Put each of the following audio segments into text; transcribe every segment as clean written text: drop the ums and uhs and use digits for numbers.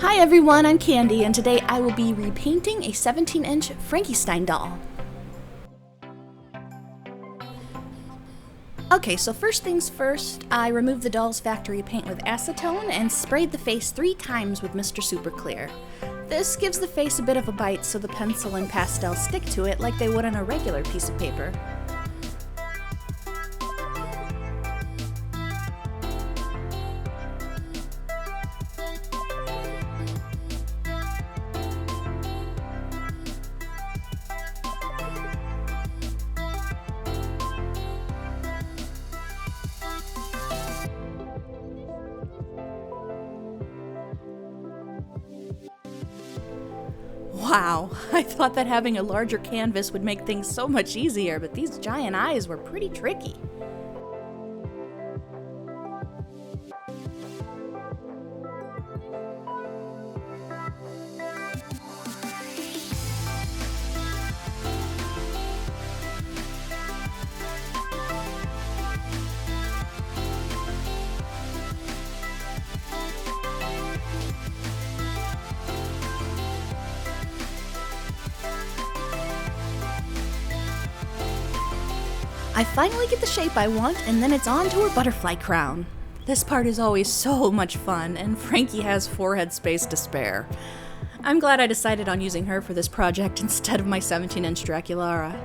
Hi everyone, I'm Candy, and today I will be repainting a 17-inch Frankie Stein doll. Okay, so first things first, I removed the doll's factory paint with acetone and sprayed the face 3 times with Mr. Super Clear. This gives the face a bit of a bite so the pencil and pastel stick to it like they would on a regular piece of paper. Wow, I thought that having a larger canvas would make things so much easier, but these giant eyes were pretty tricky. I finally get the shape I want, and then it's on to her butterfly crown. This part is always so much fun, and Frankie has forehead space to spare. I'm glad I decided on using her for this project instead of my 17-inch Draculara.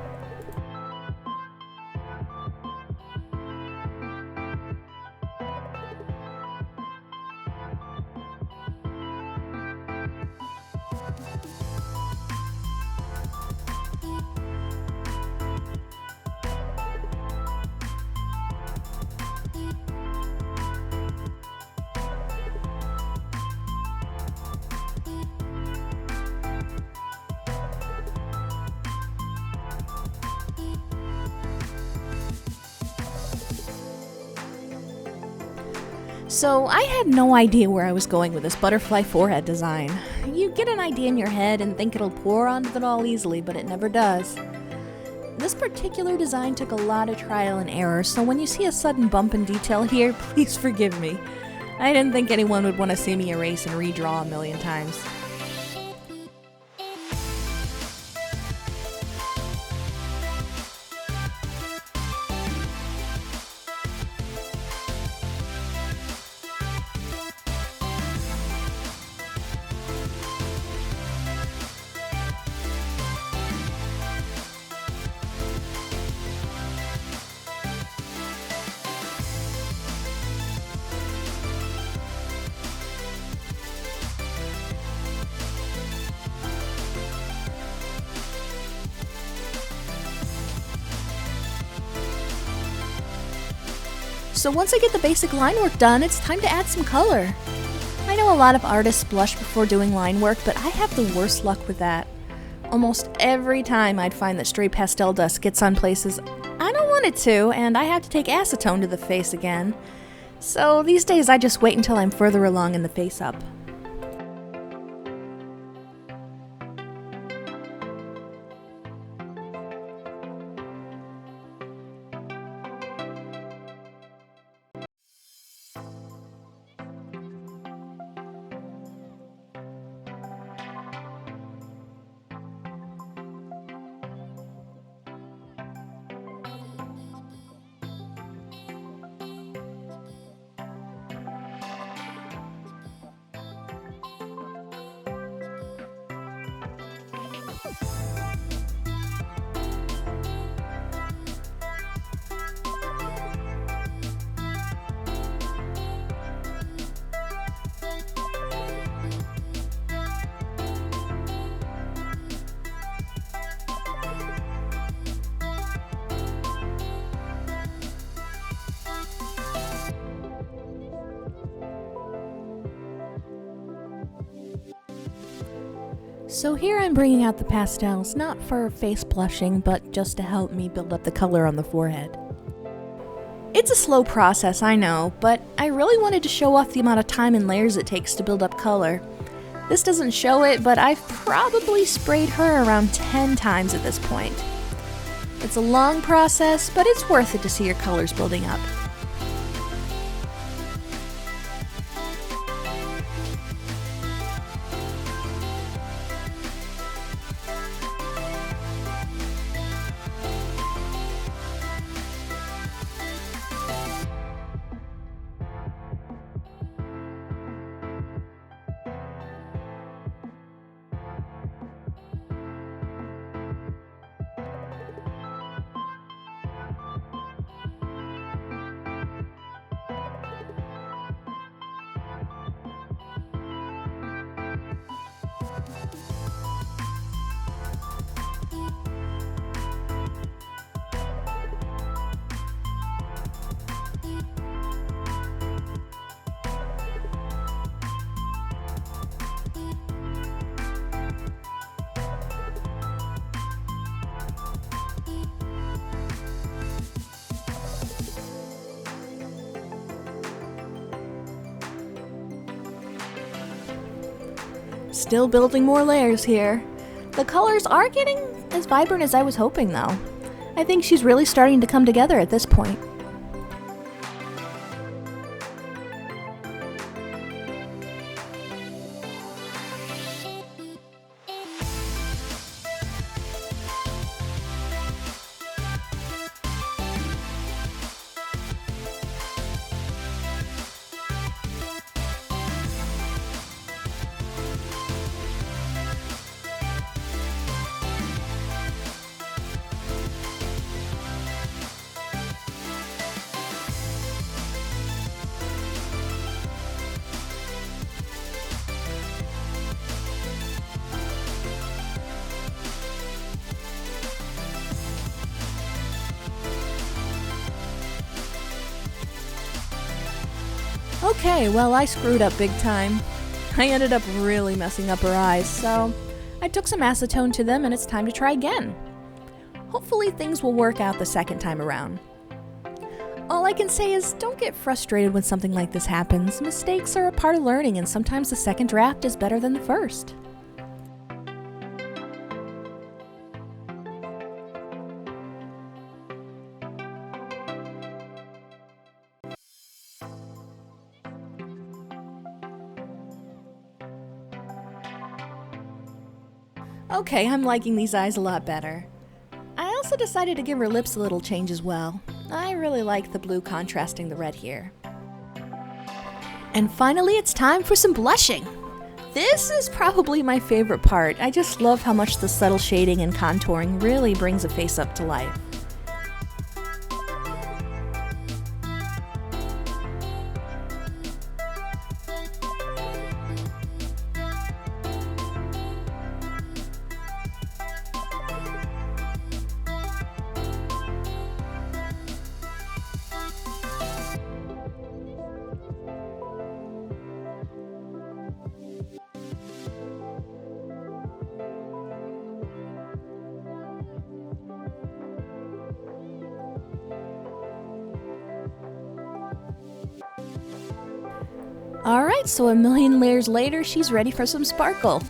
So I had no idea where I was going with this butterfly forehead design. You get an idea in your head and think it'll pour onto the doll easily, but it never does. This particular design took a lot of trial and error, so when you see a sudden bump in detail here, please forgive me. I didn't think anyone would want to see me erase and redraw a million times. So once I get the basic line work done, it's time to add some color. I know a lot of artists blush before doing line work, but I have the worst luck with that. Almost every time I'd find that stray pastel dust gets on places I don't want it to, and I have to take acetone to the face again. So these days I just wait until I'm further along in the face-up. So here I'm bringing out the pastels, not for face blushing, but just to help me build up the color on the forehead. It's a slow process, I know, but I really wanted to show off the amount of time and layers it takes to build up color. This doesn't show it, but I've probably sprayed her around 10 times at this point. It's a long process, but it's worth it to see your colors building up. Still building more layers here. The colors are getting as vibrant as I was hoping though. I think she's really starting to come together at this point. Okay, well I screwed up big time. I ended up really messing up her eyes, so I took some acetone to them and it's time to try again. Hopefully things will work out the second time around. All I can say is don't get frustrated when something like this happens. Mistakes are a part of learning and sometimes the second draft is better than the first. Okay, I'm liking these eyes a lot better. I also decided to give her lips a little change as well. I really like the blue contrasting the red here. And finally, it's time for some blushing. This is probably my favorite part. I just love how much the subtle shading and contouring really brings a face up to life. Alright, so a million layers later, she's ready for some sparkle.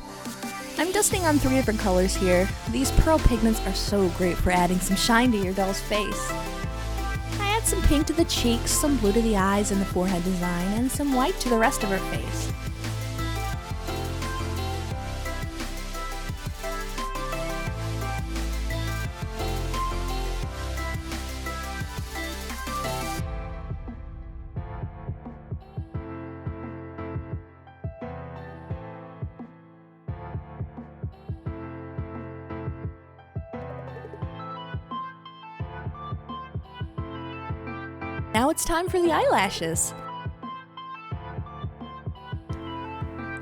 I'm dusting on 3 different colors here. These pearl pigments are so great for adding some shine to your doll's face. I add some pink to the cheeks, some blue to the eyes and the forehead design, and some white to the rest of her face. Now it's time for the eyelashes.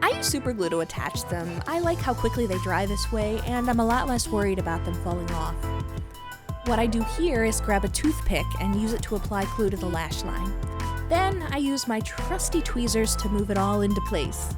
I use super glue to attach them. I like how quickly they dry this way, and I'm a lot less worried about them falling off. What I do here is grab a toothpick and use it to apply glue to the lash line. Then I use my trusty tweezers to move it all into place.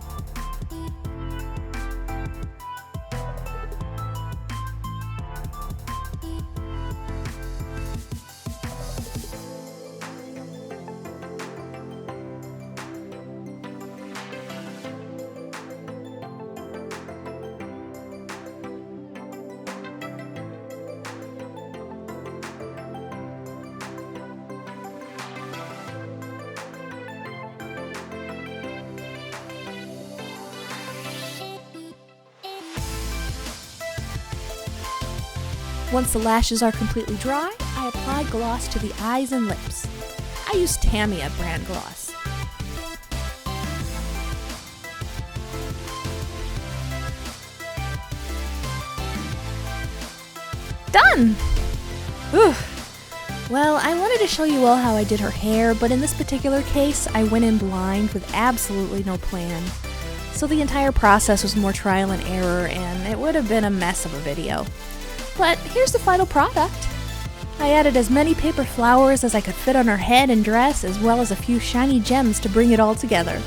Once the lashes are completely dry, I apply gloss to the eyes and lips. I use Tamiya brand gloss. Done! Whew. Well, I wanted to show you all how I did her hair, but in this particular case, I went in blind with absolutely no plan. So the entire process was more trial and error, and it would have been a mess of a video. But here's the final product. I added as many paper flowers as I could fit on her head and dress, as well as a few shiny gems to bring it all together.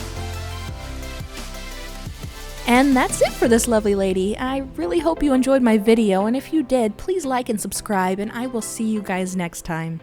And that's it for this lovely lady. I really hope you enjoyed my video, and if you did, please like and subscribe, and I will see you guys next time.